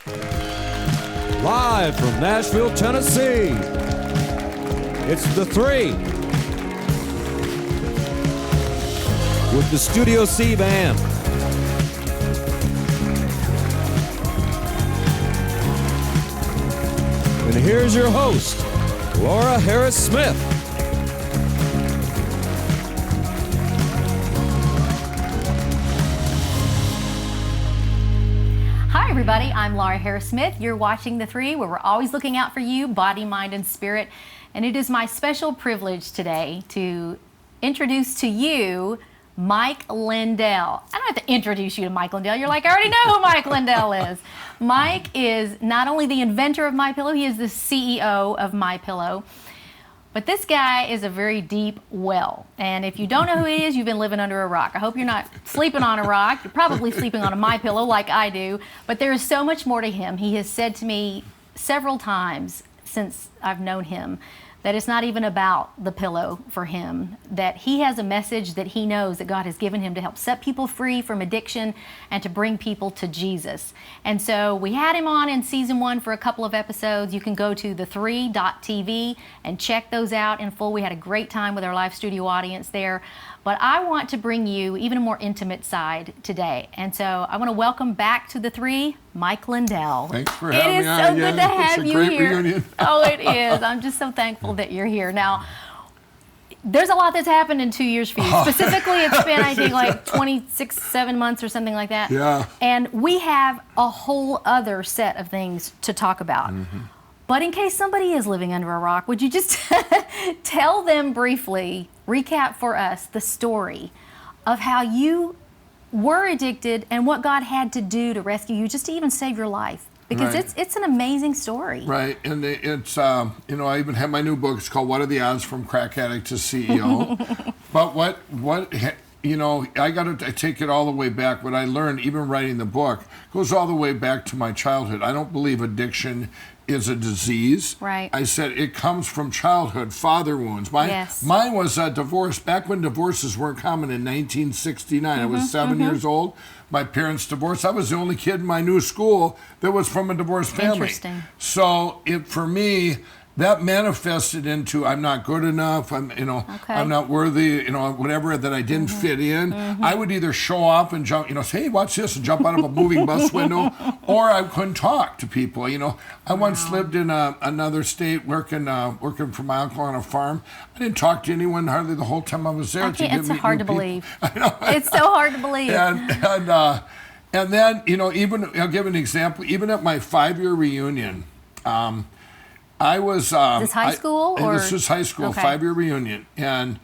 Live from Nashville, Tennessee, it's theTHREE with the Studio C Band. And here's your host, Laura Harris-Smith. Hi everybody, I'm Laura Harris-Smith. You're watching theTHREE, where we're always looking out for you, body, mind, and spirit. And it is my special privilege today to introduce to you Mike Lindell. I don't have to introduce you to Mike Lindell. You're like, I already know who Mike Lindell is. Mike is not only the inventor of MyPillow, he is the CEO of MyPillow. But this guy is a very deep well. And if you don't know who he is, you've been living under a rock. I hope you're not sleeping on a rock. You're probably sleeping on a MyPillow like I do. But there is so much more to him. He has said to me several times since I've known him that it's not even about the pillow for him, that he has a message that he knows that God has given him to help set people free from addiction and to bring people to Jesus. And so we had him on in season 1 for a couple of episodes. You can go to theTHREE.tv and check those out in full. We had a great time with our live studio audience there. But I want to bring you even a more intimate side today. And so I want to welcome back to theTHREE, Mike Lindell. Thanks for having me on. It is so good to have you here. Reunion. Oh, it is. I'm just so thankful that you're here. Now, there's a lot that's happened in 2 years for you. Specifically, it's been, I think, like 26, 7 months or something like that. Yeah. And we have a whole other set of things to talk about. Mm-hmm. But in case somebody is living under a rock, would you just tell them briefly, recap for us the story of how you were addicted and what God had to do to rescue you, just to even save your life? Because right. it's an amazing story. Right, and it's, I even have my new book. It's called What Are the Odds from Crack Addict to CEO? But I got to take it all the way back. What I learned, even writing the book, goes all the way back to my childhood. I don't believe addiction is a disease. Right. I said it comes from childhood, father wounds. Mine was a divorce. Back when divorces weren't common in 1969, I was 7 years old. My parents divorced. I was the only kid in my new school that was from a divorced family. Interesting. So for me, that manifested into I'm not good enough. I'm not worthy. Whatever, that I didn't fit in. I would either show up and jump. Say, hey, watch this, and jump out of a moving bus window, or I couldn't talk to people. I once lived in another state working for my uncle on a farm. I didn't talk to anyone hardly the whole time I was there. It's so hard to believe. I know. It's so hard to believe. And then even I'll give an example. Even at my 5-year reunion. I was. Is this high school? This was high school, okay. 5-year reunion, and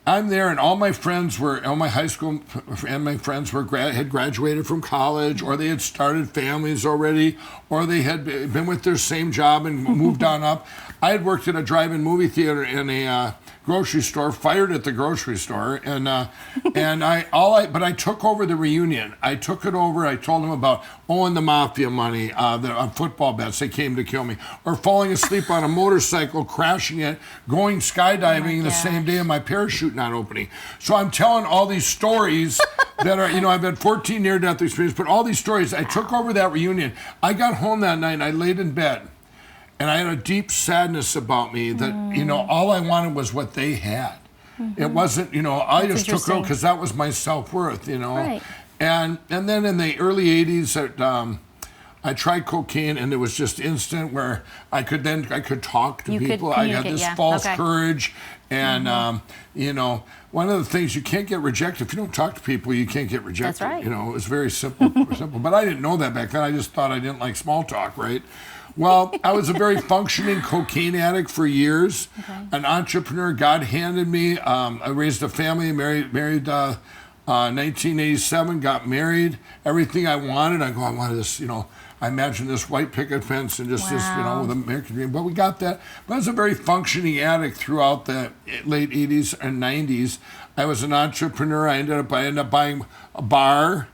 I'm there, and all my high school and my friends had graduated from college, or they had started families already, or they had been with their same job and moved on up. I had worked at a drive-in movie theater in a grocery store, fired at the grocery store, and I took over the reunion. I took it over. I told them about owing the mafia money, on football bets. They came to kill me, or falling asleep on a motorcycle, crashing it, going skydiving the same day, and my parachute not opening. So I'm telling all these stories that are, I've had 14 near-death experiences, but all these stories. I took over that reunion. I got home that night and I laid in bed. And I had a deep sadness about me that, all I wanted was what they had. It wasn't, I That's just took it because that was my self-worth, Right. And then in the early 80s, I tried cocaine, and it was just instant where I could talk to people. I had this false courage. And, one of the things, you can't get rejected. If you don't talk to people, you can't get rejected. That's right. It was very simple. But I didn't know that back then. I just thought I didn't like small talk, right? Well, I was a very functioning cocaine addict for years, an entrepreneur. God handed me. I raised a family, married 1987, got married, everything I wanted. I wanted this, I imagined this white picket fence and just this, with American dream. But we got that. But I was a very functioning addict throughout the late 80s and 90s. I was an entrepreneur. I ended up buying a bar.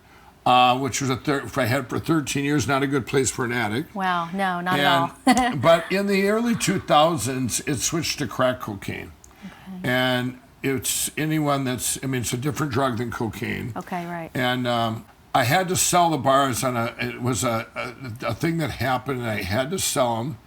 Which was I had for 13 years, not a good place for an addict. Wow, no, not at all. But in the early 2000s, it switched to crack cocaine. Okay. And it's anyone it's a different drug than cocaine. Okay, right. And I had to sell the bars it was a thing that happened, and I had to sell them,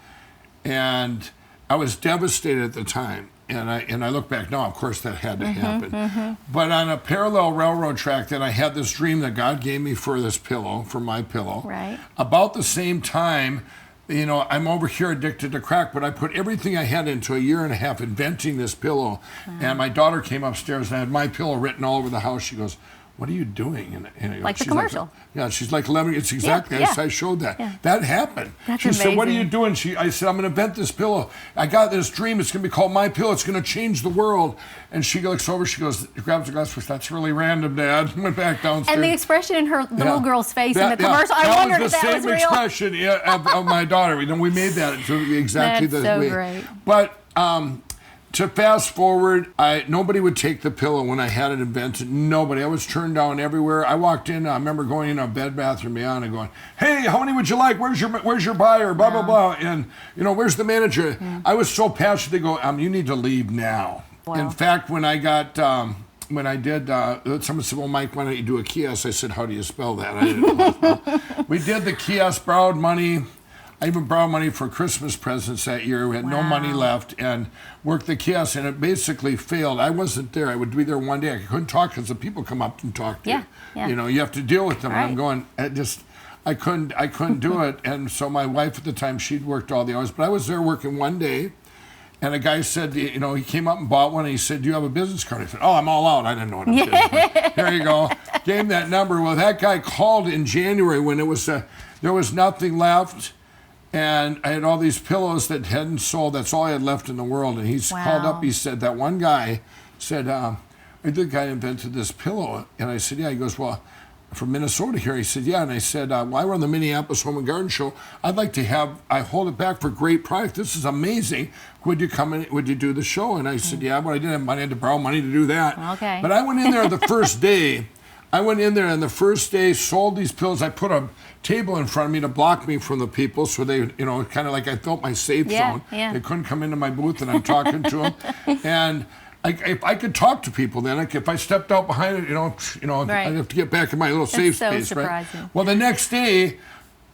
and I was devastated at the time. And I look back now, of course that had to happen. But on a parallel railroad track, then I had this dream that God gave me for this pillow, for my pillow. Right. About the same time, you know, I'm over here addicted to crack, but I put everything I had into a year and a half inventing this pillow. And my daughter came upstairs and I had my pillow written all over the house. She goes, "What are you doing?" And like the commercial. Yeah, she's like 11. It's exactly, I showed that. Yeah. That happened. That's she said, "What are you amazing. doing?" I said, "I'm going to invent this pillow. I got this dream. It's going to be called My Pillow. It's going to change the world." And she looks over, she goes, grabs a glass, goes, "That's really random, Dad." Went back downstairs. And the expression in the little girl's face in the commercial, I that wondered was if that was the real. same expression of my daughter. We made that to exactly That's the so way. great. But to fast forward, nobody would take the pillow when I had it invented. Nobody. I was turned down everywhere. I walked in. I remember going in a Bed Bath & Beyond and going, "Hey, how many would you like? Where's your buyer? Blah blah blah." And where's the manager? I was so passionate. They go, "You need to leave now." Wow. In fact, when I got when I did, someone said, "Well, Mike, why don't you do a kiosk?" I said, "How do you spell that?" I didn't know. We did the kiosk, borrowed money. I even borrowed money for Christmas presents that year. We had no money left, and worked the kiosk, and it basically failed. I wasn't there. I would be there one day. I couldn't talk because the people come up and talk to you. Yeah. You have to deal with them. Right. And I'm going, I couldn't do it. And so my wife at the time, she'd worked all the hours, but I was there working one day. And a guy said, he came up and bought one, and he said, "Do you have a business card?" I said, "Oh, I'm all out." I didn't know what it was. Here you go. Gave him that number. Well, that guy called in January when it was there was nothing left, and I had all these pillows that hadn't sold. That's all I had left in the world. And he's called up. He said, that one guy said, "I think the guy invented this pillow." And I said, "Yeah." He goes, "Well, from Minnesota here." He said, "Yeah." And I said, "Well, I run the Minneapolis Home and Garden Show. I'd like to I hold it back for great product. This is amazing. Would you come in? Would you do the show?" And I said, "Yeah," but I didn't have money. I had to borrow money to do that. Okay. But I went in there the first day. And the first day sold these pills. I put a table in front of me to block me from the people, so they, kind of like I felt my safe zone. Yeah. They couldn't come into my booth, and I'm talking to them. And if I could talk to people then, if I stepped out behind it, Right. I'd have to get back in my little safe so space, surprising. right? Well, the next day,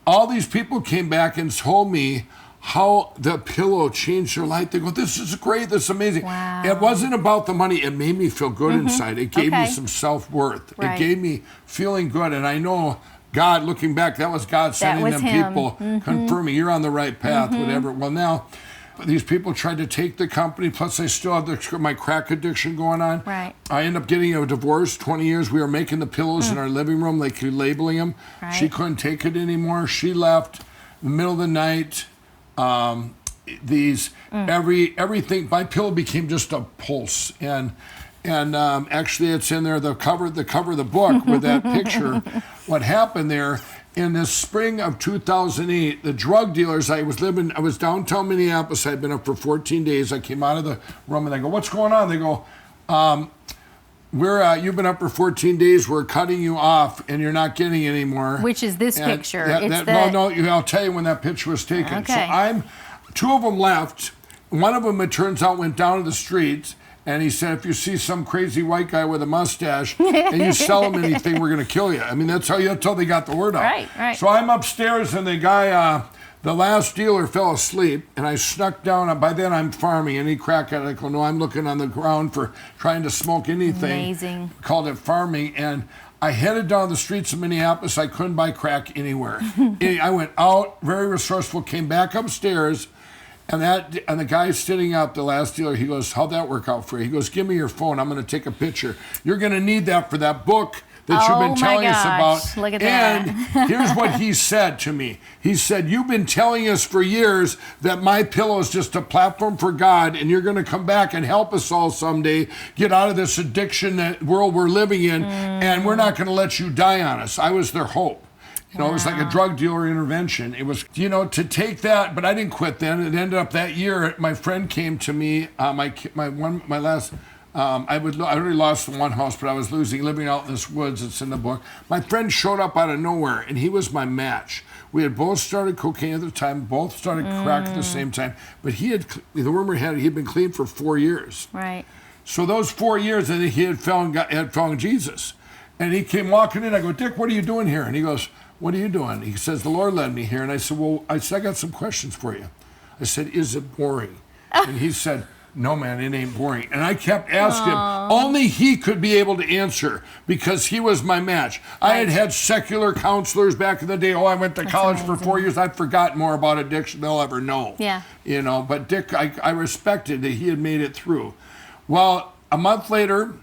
all these people came back and told me how the pillow changed their life. They go, "This is great. This is amazing." Wow. It wasn't about the money. It made me feel good inside. It gave me some self-worth. Right. It gave me feeling good. And I know God, looking back, that was God sending was them him. people, confirming you're on the right path, whatever. Well, now these people tried to take the company. Plus, I still have my crack addiction going on. Right. I ended up getting a divorce. 20 yeyears. We were making the pillows in our living room, like labeling them. Right. She couldn't take it anymore. She left in the middle of the night. Everything. My pillow became just a pulse, and actually, it's in there. The cover of the book with that picture. What happened there? In the spring of 2008, the drug dealers, I was downtown Minneapolis. I'd been up for 14 days. I came out of the room and they go, "What's going on?" They go, "You've been up for 14 days. We're cutting you off, and you're not getting any more." Which is this And picture. I'll tell you when that picture was taken. Okay. So two of them left. One of them, it turns out, went down to the streets. And he said, "If you see some crazy white guy with a mustache and you sell him anything, we're going to kill you." I mean, that's how they got the word out. Right. So I'm upstairs, and the guy, the last dealer, fell asleep, and I snuck down. By then, I'm farming. Any crack addict will know I'm looking on the ground for trying to smoke anything. Amazing. Called it farming, and I headed down the streets of Minneapolis. I couldn't buy crack anywhere. I went out, very resourceful, came back upstairs. And the guy sitting up, the last dealer, he goes, "How'd that work out for you?" He goes, "Give me your phone. I'm going to take a picture. You're going to need that for that book that you've been telling us about." Look at and that. here's what he said to me. He said, "You've been telling us for years that My Pillow is just a platform for God, and you're going to come back and help us all someday get out of this addiction world we're living in, and we're not going to let you die on us." I was their hope. It was like a drug dealer intervention. It was, to take that, but I didn't quit then. It ended up that year, my friend came to me, I already lost one house, but I was living out in this woods. It's in the book. My friend showed up out of nowhere, and he was my match. We had both started cocaine at the time, both started crack at the same time, but the rumor had it, he'd been clean for 4 years. Right. So those 4 years, I think he had found Jesus. And he came walking in. I go, Dick, what are you doing here? And he goes, what are you doing? He says, the Lord led me here. And I said, well, I got some questions for you. I said, is it boring? And he said, no, man, it ain't boring. And I kept asking him. Only he could be able to answer because he was my match. I had secular counselors back in the day. Oh, I went to college for 4 years. I've forgotten more about addiction than they'll ever know. Yeah. You know, but Dick, I respected that he had made it through. Well, a month later,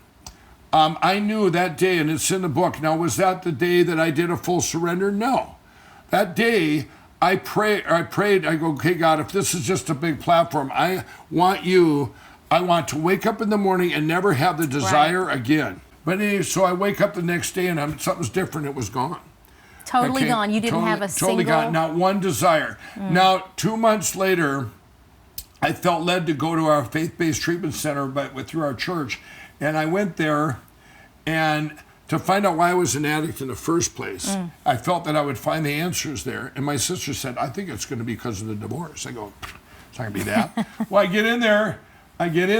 I knew that day, and it's in the book. Now, was that the day that I did a full surrender? No. That day, I prayed, I go, okay, God, if this is just a big platform, I want to wake up in the morning and never have the desire again. But anyway, so I wake up the next day and something's different. It was gone. Totally gone. You didn't have a single... Totally gone. Not one desire. Now, 2 months later, I felt led to go to our faith-based treatment center through our church. And I went there and to find out why I was an addict in the first place. I felt that I would find the answers there. And my sister said, I think it's going to be because of the divorce. I go, it's not going to be that. Well, I get in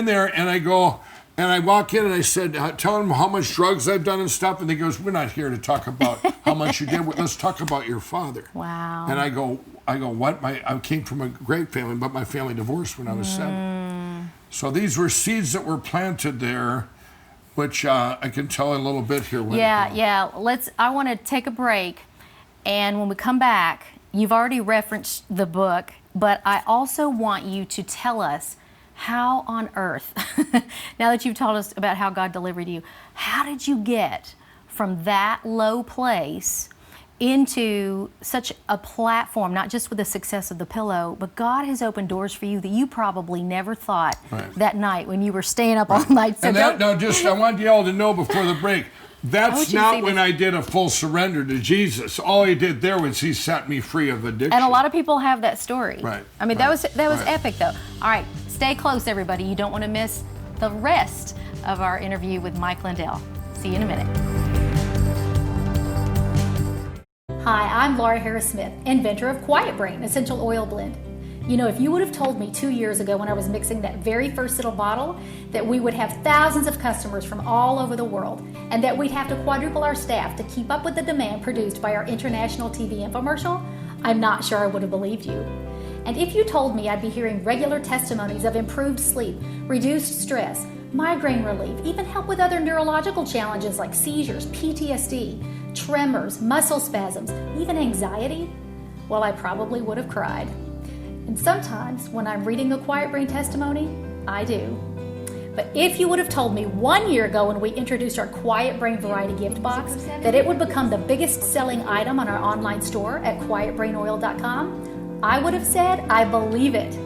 there and I go, and I walk in and I said, tell them how much drugs I've done and stuff. And they goes, we're not here to talk about how much you did. Let's talk about your father. Wow. And I go, what? I came from a great family, but my family divorced when I was 7. So these were seeds that were planted there, which I can tell a little bit here. Yeah. I want to take a break, and when we come back, you've already referenced the book, but I also want you to tell us how on earth, now that you've told us about how God delivered you, how did you get from that low place into such a platform, not just with the success of the pillow, but God has opened doors for you that you probably never thought that night when you were staying up all night. So and I want you all to know before the break, that's not when I did a full surrender to Jesus. All he did there was he set me free of addiction. And a lot of people have that story. Right. I mean, that was epic, though. All right, stay close, everybody. You don't want to miss the rest of our interview with Mike Lindell. See you in a minute. Hi, I'm Laura Harris-Smith, inventor of Quiet Brain Essential Oil Blend. You know, if you would have told me 2 years ago when I was mixing that very first little bottle that we would have thousands of customers from all over the world and that we'd have to quadruple our staff to keep up with the demand produced by our international TV infomercial, I'm not sure I would have believed you. And if you told me I'd be hearing regular testimonies of improved sleep, reduced stress, migraine relief, even help with other neurological challenges like seizures, PTSD, tremors, muscle spasms, even anxiety, well, I probably would have cried. And sometimes when I'm reading a Quiet Brain testimony, I do. But if you would have told me 1 year ago when we introduced our Quiet Brain Variety Gift Box that it would become the biggest selling item on our online store at quietbrainoil.com, I would have said, I believe it.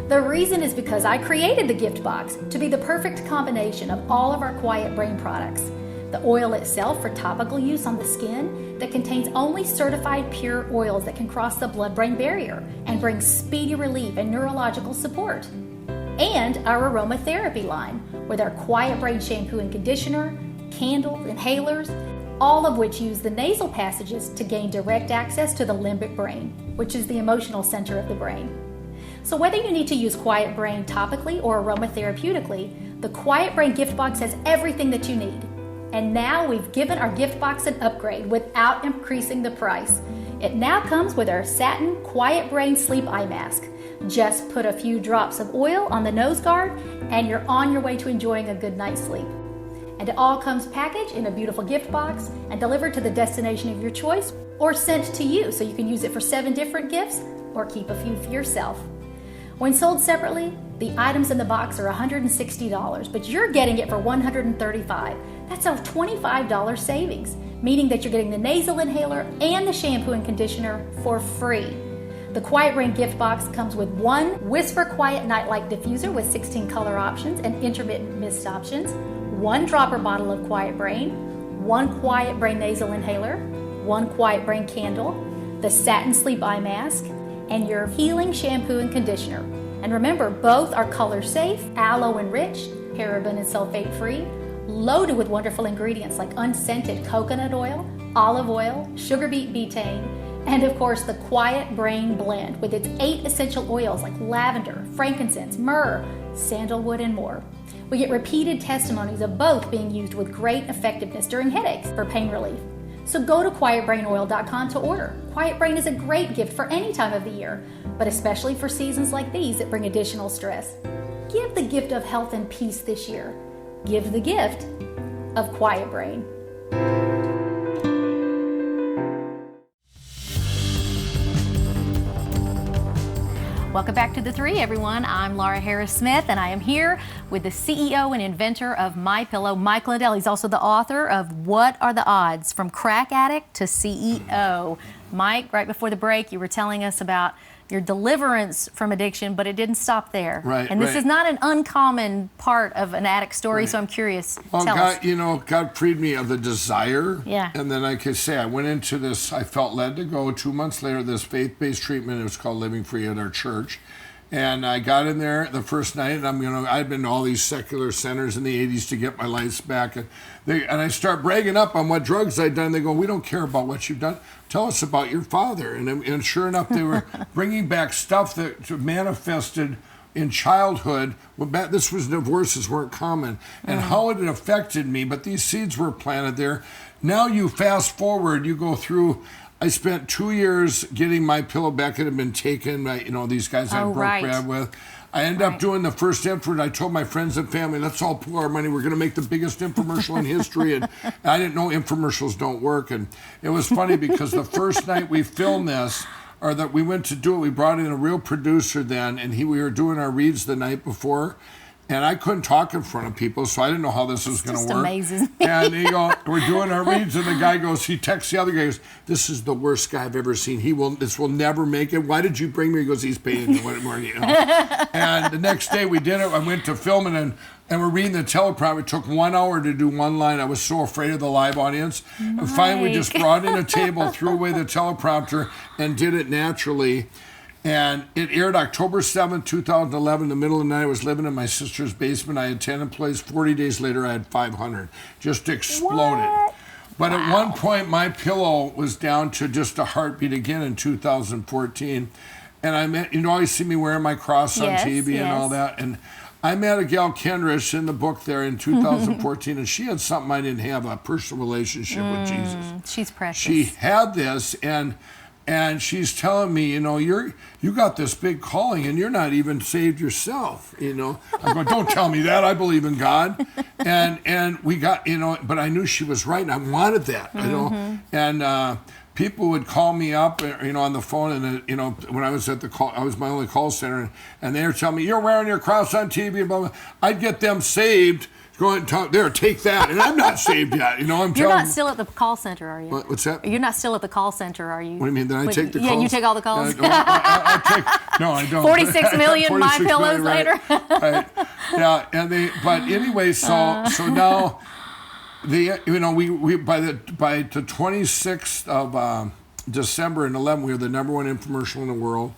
The reason is because I created the gift box to be the perfect combination of all of our Quiet Brain products. The oil itself for topical use on the skin that contains only certified pure oils that can cross the blood-brain barrier and bring speedy relief and neurological support. And our aromatherapy line with our Quiet Brain shampoo and conditioner, candles, inhalers, all of which use the nasal passages to gain direct access to the limbic brain, which is the emotional center of the brain. So whether you need to use Quiet Brain topically or aromatherapeutically, the Quiet Brain gift box has everything that you need. And now we've given our gift box an upgrade without increasing the price. It now comes with our satin Quiet Brain Sleep Eye Mask. Just put a few drops of oil on the nose guard and you're on your way to enjoying a good night's sleep. And it all comes packaged in a beautiful gift box and delivered to the destination of your choice or sent to you so you can use it for 7 different gifts or keep a few for yourself. When sold separately, the items in the box are $160, but you're getting it for $135. That's a $25 savings, meaning that you're getting the nasal inhaler and the shampoo and conditioner for free. The Quiet Brain gift box comes with 1 Whisper Quiet Nightlight diffuser with 16 color options and intermittent mist options, 1 dropper bottle of Quiet Brain, 1 Quiet Brain nasal inhaler, 1 Quiet Brain candle, the satin sleep eye mask, and your healing shampoo and conditioner. And remember, both are color safe, aloe enriched, paraben and sulfate free, loaded with wonderful ingredients like unscented coconut oil, olive oil, sugar beet betaine, and of course the Quiet Brain blend with its 8 essential oils like lavender, frankincense, myrrh, sandalwood, and more. We get repeated testimonies of both being used with great effectiveness during headaches for pain relief. So go to quietbrainoil.com to order. Quiet Brain is a great gift for any time of the year, but especially for seasons like these that bring additional stress. Give the gift of health and peace this year. Give the gift of Quiet Brain. Welcome back to The Three, everyone. I'm Laura Harris-Smith, and I am here with the CEO and inventor of MyPillow, Mike Lindell. He's also the author of What Are the Odds? From Crack Addict to CEO. Mike, right before the break, you were telling us about your deliverance from addiction, but it didn't stop there. Right. And this is not an uncommon part of an addict story, Right. so I'm curious. Well, Tell God, us. God freed me of the desire. Yeah. And then, like I say, I went into this, I felt led to go 2 months later, this faith-based treatment. It was called Living Free at our church. And I got in there the first night, and I'd been to all these secular centers in the 80s to get my life back. And I start bragging up on what drugs I'd done. They go, "We don't care about what you've done. Tell us about your father." And sure enough, they were bringing back stuff that manifested in childhood. This was divorces weren't common, and how it had affected me. But these seeds were planted there. Now you fast forward, you go through. I spent 2 years getting my pillow back. It had been taken by, these guys I broke bread with. I ended up doing the first infomercial. I told my friends and family, let's all pool our money. We're going to make the biggest infomercial in history. And I didn't know infomercials don't work. And it was funny because the first night we filmed this, or that we went to do it, we brought in a real producer then, and we were doing our reads the night before. And I couldn't talk in front of people, so I didn't know how this was going to work. Amazing. And we're doing our reads, and the guy goes, he texts the other guy, goes, "This is the worst guy I've ever seen. This will never make it. Why did you bring me?" He goes, "He's paying you more." And the next day we did it. I went to filming, and we're reading the teleprompter. It took 1 hour to do one line. I was so afraid of the live audience. And finally we just brought in a table, threw away the teleprompter, and did it naturally. And it aired October 7th, 2011, in the middle of the night. I was living in my sister's basement. I had 10 employees. 40 days later, I had 500. Just exploded. What? But at one point, MyPillow was down to just a heartbeat again in 2014. And I met, you always see me wearing my cross on TV and all that. And I met a gal, Kendrish, in the book there in 2014, and she had something I didn't have, a personal relationship with Jesus. She's precious. She had this, and she's telling me, you got this big calling, and you're not even saved yourself. I go, "Don't tell me that. I believe in God." And we got, but I knew she was right, and I wanted that, And people would call me up, on the phone, and when I was at the call, I was my only call center, and they were telling me, "You're wearing your cross on TV," blah, blah. I'd get them saved. Go ahead and talk there, take that. And I'm not saved yet. You're not still at the call center, are you? What's that? You're not still at the call center, are you? What do you mean? Did I take the calls? Yeah, you take all the calls. No, I don't. 46 million 46 My Pillows million, later. Right. Yeah, but anyway, so now we by the 26th of December in 11, we were the #1 infomercial in the world.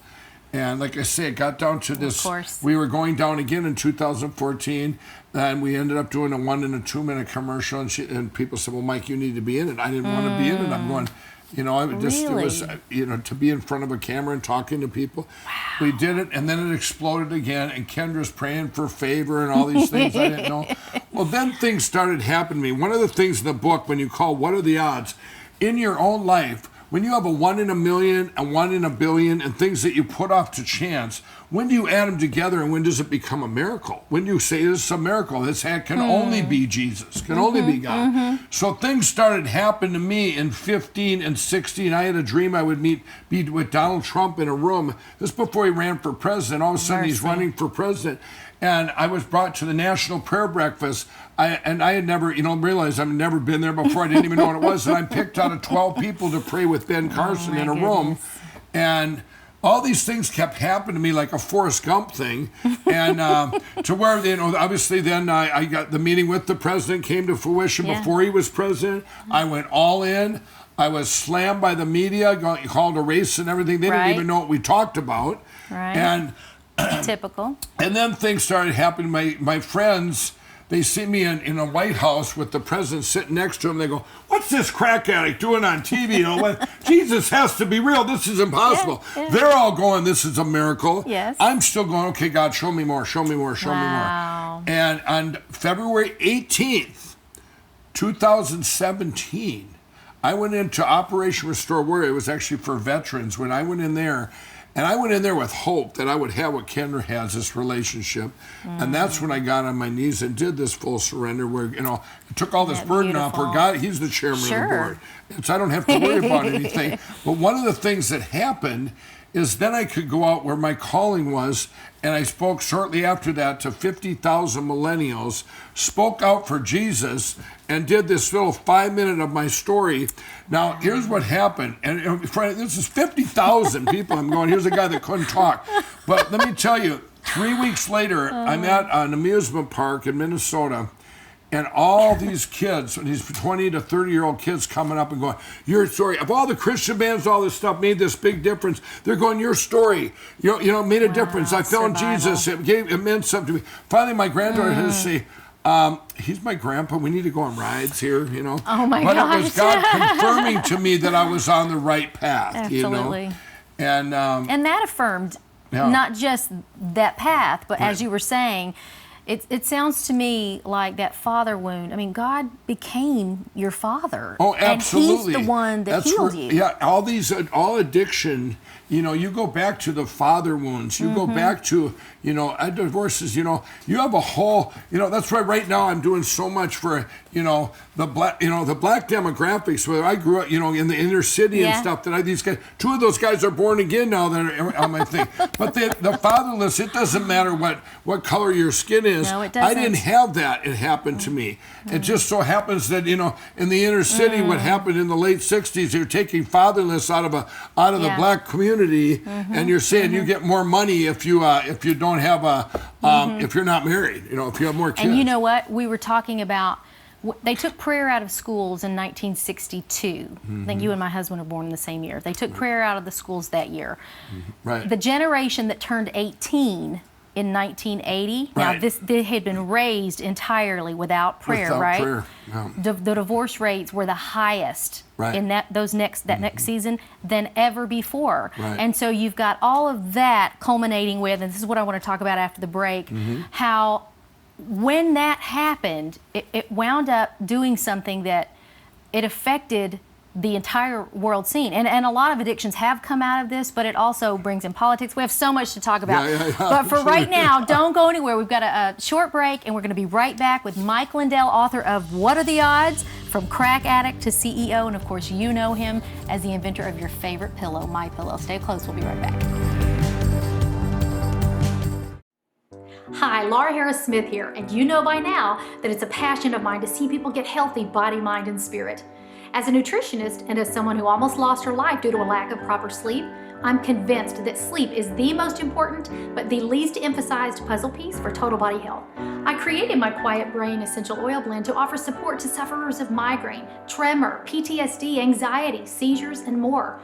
And like I say, it got down to this. Of course. We were going down again in 2014, and we ended up doing a 1 and a 2 minute commercial. And people said, "Well, Mike, you need to be in it." I didn't want to be in it. I'm going, it was, to be in front of a camera and talking to people. Wow. We did it, and then it exploded again. And Kendra's praying for favor and all these things I didn't know. Well, then things started happening to me. One of the things in the book, when you call "What Are the Odds?" in your own life, when you have a 1 in a million, a 1 in a billion, and things that you put off to chance, when do you add them together, and when does it become a miracle? When do you say this is a miracle? This can only be Jesus, can only be God. So things started happening to me in 15 and 16. I had a dream I would be with Donald Trump in a room. This is before he ran for president. All of a sudden he's running for president. And I was brought to the National Prayer Breakfast. I had never, realized I've never been there before. I didn't even know what it was. And I'm picked out of 12 people to pray with Ben Carson in a room. And all these things kept happening to me like a Forrest Gump thing. And to where, obviously then I got the meeting with the president came to fruition before he was president. I went all in. I was slammed by the media, called a race and everything. They didn't even know what we talked about. Right. And typical. And then things started happening. My friends, they see me in a White House with the president sitting next to him. They go, "What's this crack addict doing on TV? You know what? Jesus has to be real. This is impossible." Yeah, yeah. They're all going, "This is a miracle." Yes. I'm still going, "Okay, God, show me more, show me more, show me more." And on February 18th, 2017, I went into Operation Restore Warrior. It was actually for veterans. When I went in there, and I went in there with hope that I would have what Kendra has, this relationship. And that's when I got on my knees and did this full surrender where, you know, it took all this burden off where God, he's the chairman of the board. So I don't have to worry about anything. But one of the things that happened is then I could go out where my calling was, and I spoke shortly after that to 50,000 millennials, spoke out for Jesus, and did this little 5-minute of my story. Now, here's what happened. And this is 50,000 people. I'm going, here's a guy that couldn't talk. But let me tell you, 3 weeks later, I'm at an amusement park in Minnesota, and all these kids, these 20 to 30-year-old kids coming up and going, "Your story, of all the Christian bands, all this stuff made this big difference." They're going, "Your story, you know, made a difference. I found Jesus. It meant something to me." Finally, my granddaughter had to say, "He's my grandpa. We need to go on rides here, you know." Oh my But gosh. it was God confirming to me that I was on the right path, Absolutely. you know. And that affirmed not just that path, but as you were saying, it sounds to me like that father wound. I mean, God became your father. Oh, absolutely. And he's the one that healed you. Yeah, all addiction, you know, you go back to the father wounds. You go back to, you know, divorces, you know, you have a whole, you know, that's why right now I'm doing so much for, you know, the black demographics where I grew up, you know, in the inner city and stuff, that these guys, 2 of those guys are born again now that are on my thing. But the fatherless, it doesn't matter what color your skin is. No, it doesn't. I didn't have that. It happened to me. It just so happens that, you know, in the inner city, what happened in the late 60s, they're taking fatherless out of the black community, and you're saying you get more money if you don't have if you're not married, you know, if you have more kids. And you know what? We were talking about, they took prayer out of schools in 1962. I think you and my husband were born in the same year. They took prayer out of the schools that year. Right. The generation that turned 18 in 1980, now they had been raised entirely without prayer, without prayer. Yeah. The divorce rates were the highest in that next season than ever before. Right. And so you've got all of that culminating with, and this is what I want to talk about after the break, how when that happened, it wound up doing something that it affected the entire world scene. And a lot of addictions have come out of this, but it also brings in politics. We have so much to talk about. But for right now, don't go anywhere. We've got a short break, and we're going to be right back with Mike Lindell, author of What Are the Odds? From Crack Addict to CEO. And of course, you know him as the inventor of your favorite pillow, My Pillow. Stay close. We'll be right back. Hi, Laura Harris Smith here, and you know by now that it's a passion of mine to see people get healthy body, mind, and spirit. As a nutritionist and as someone who almost lost her life due to a lack of proper sleep, I'm convinced that sleep is the most important but the least emphasized puzzle piece for total body health. I created my Quiet Brain Essential Oil Blend to offer support to sufferers of migraine, tremor, PTSD, anxiety, seizures, and more.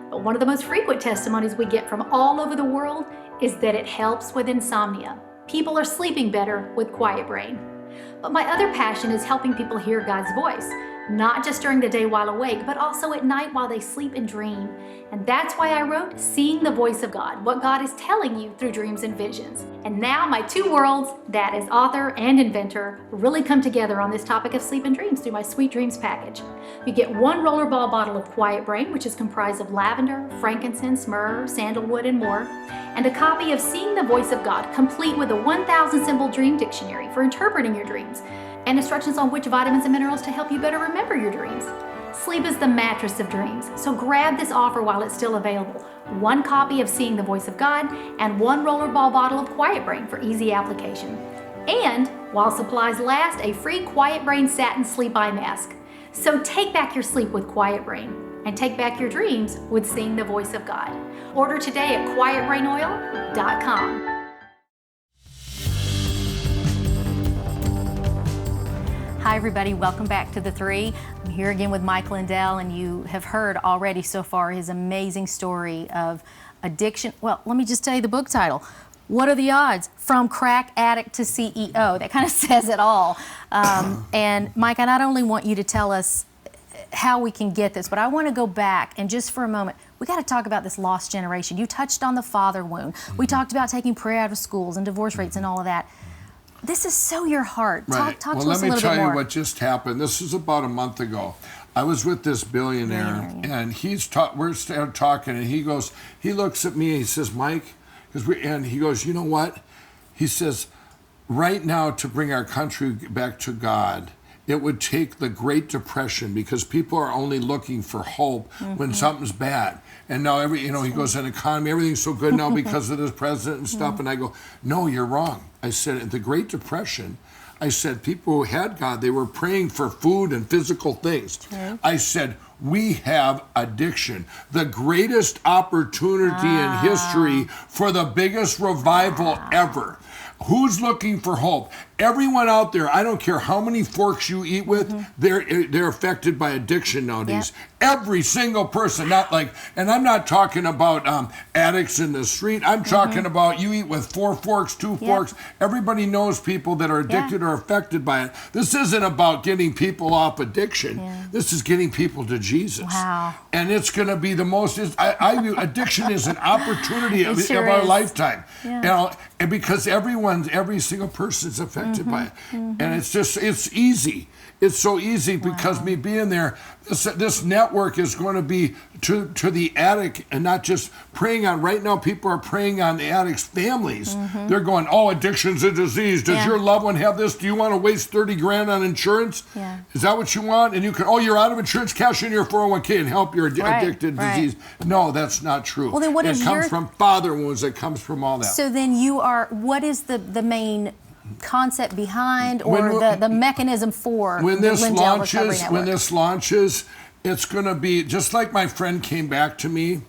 But one of the most frequent testimonies we get from all over the world is that it helps with insomnia. People are sleeping better with Quiet Brain. But my other passion is helping people hear God's voice, not just during the day while awake, but also at night while they sleep and dream. And that's why I wrote Seeing the Voice of God, what God is telling you through dreams and visions. And now my 2 worlds, that is author and inventor, really come together on this topic of sleep and dreams through my Sweet Dreams package. You get 1 rollerball bottle of Quiet Brain, which is comprised of lavender, frankincense, myrrh, sandalwood, and more, and a copy of Seeing the Voice of God, complete with a 1,000 symbol dream dictionary for interpreting your dreams, and instructions on which vitamins and minerals to help you better remember your dreams. Sleep is the mattress of dreams, so grab this offer while it's still available. 1 copy of Seeing the Voice of God and 1 rollerball bottle of Quiet Brain for easy application. And, while supplies last, a free Quiet Brain satin sleep eye mask. So take back your sleep with Quiet Brain and take back your dreams with Seeing the Voice of God. Order today at quietbrainoil.com. Hi everybody, welcome back to theTHREE. I'm here again with Mike Lindell, and you have heard already so far his amazing story of addiction. Well, let me just tell you the book title, What are the odds? From crack addict to CEO. That kind of says it all. And Mike, I not only want you to tell us how we can get this, but I want to go back and just for a moment, we got to talk about this lost generation. You touched on the father wound. We talked about taking prayer out of schools and divorce rates and all of that. This is so your heart. Right. Talk well, to us a little bit more. let me tell you what just happened. This was about a month ago. I was with this billionaire, and we're started talking, and he looks at me and he says, Mike, and he goes, you know what? He says, right now to bring our country back to God, it would take the Great Depression because people are only looking for hope when something's bad. And now he goes, an economy, everything's so good now because of this president and stuff. And I go, no, you're wrong. I said, at the Great Depression, I said, people who had God, they were praying for food and physical things. True. I said, we have addiction. The greatest opportunity in history for the biggest revival ever. Who's looking for hope? Everyone out there, I don't care how many forks you eat with, they're affected by addiction nowadays. Yep. Every single person, and I'm not talking about addicts in the street. I'm talking about you eat with 4 forks, 2 forks. Everybody knows people that are addicted or affected by it. This isn't about getting people off addiction. This is getting people to Jesus. Wow. And it's going to be the most, I view addiction is an opportunity of our lifetime. Yeah. And because every single person is affected by it. And it's easy. It's so easy because me being there, this network is going to be to the addict and not just preying on, right now people are preying on the addict's families. They're going, oh, addiction's a disease. Does your loved one have this? Do you want to waste 30 grand on insurance? Yeah. Is that what you want? And you can, you're out of insurance, cash in your 401k and help your addicted disease. No, that's not true. Well, then what is it comes from father wounds. It comes from all that. So then what is the main concept behind or the mechanism for when the this Lindell Recovery Network? When this launches, it's going to be just like my friend came back to me.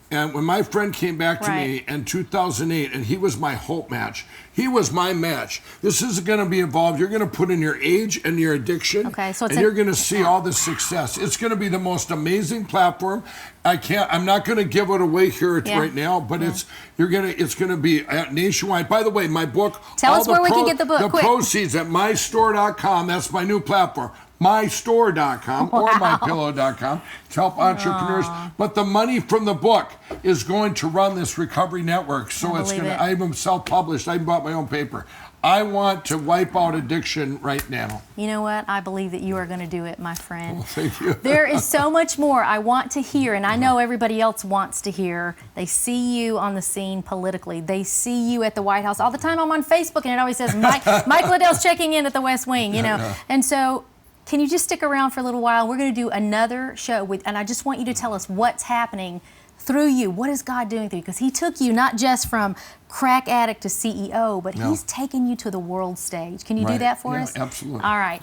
And when my friend came back to me in 2008, and he was my hope match, he was my match. This is going to be involved. You're going to put in your age and your addiction, and you're going to see all the success. It's going to be the most amazing platform. I'm not going to give it away here right now, but it's going to be nationwide. By the way, my book. Tell us where we can get the book. The proceeds at mystore.com. That's my new platform. mystore.com or mypillow.com to help entrepreneurs. But the money from the book is going to run this recovery network. So I even self-published. I even bought my own paper. I want to wipe out addiction right now. You know what? I believe that you are going to do it, my friend. Well, thank you. There is so much more I want to hear, and I know everybody else wants to hear. They see you on the scene politically. They see you at the White House. All the time I'm on Facebook, and it always says, Mike Lindell's checking in at the West Wing, you know. And so can you just stick around for a little while? We're going to do another show, and I just want you to tell us what's happening through you. What is God doing through you? Because he took you not just from crack addict to CEO, but he's taken you to the world stage. Can you do that for us? Absolutely. All right.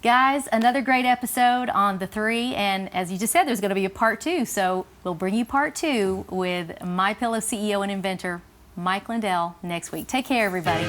Guys, another great episode on The3, and as you just said, there's going to be a part 2, so we'll bring you part 2 with MyPillow CEO and inventor Mike Lindell next week. Take care, everybody.